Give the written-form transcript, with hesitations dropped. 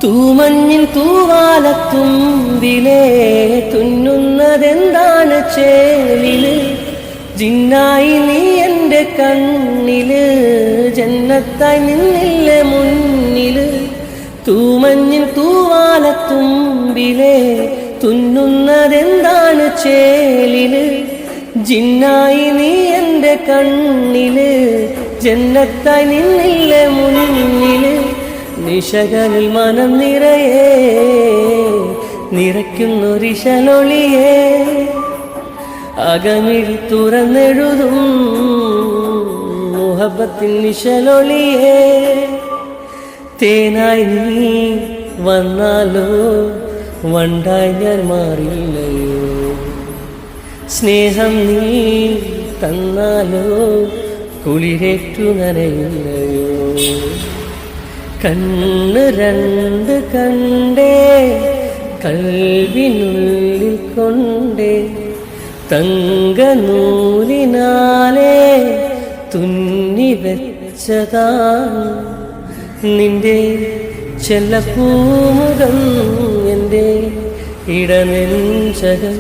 തൂമഞ്ഞിൻ തൂവാലത്തുമ്പിലേ തുന്നുന്നതെന്താണ് ചേലില്? ജിന്നായി നീ എൻ്റെ കണ്ണില്, ജന്നത്തായി നിന്നില്ലേ മുന്നില്. തൂമഞ്ഞിൻ തൂവാലത്തുമ്പിലേ തുന്നുന്നതെന്താണ് ചേലില്? ജിന്നായി നീ എൻ്റെ കണ്ണില്, ജന്നത്തായി നിന്നില്ലേ മുന്നില്. നിശകളിൽ മനം നിറയെ നിറയ്ക്കുന്നൊരിശലൊളിയെ, അകമിഴി തുറന്നെഴുതും മുഹബത്തിൻ നിശലൊളിയെ. തേനായി നീ വന്നാലോ വണ്ടായി ഞാൻ മാറില്ലയോ, സ്നേഹം നീ തന്നാലോ കുളിരേറ്റു നനയില്ലയോ. കണ്ണ് രണ്ട് കണ്ടേ കൽവിനുള്ളിൽ കൊണ്ടേ, തങ്കനൂലിനാലേ തുന്നി വെച്ചതാണ് നിന്റെ ചെല്ലപ്പൂമുഖം. എൻ്റെ ഇടനെഞ്ചകം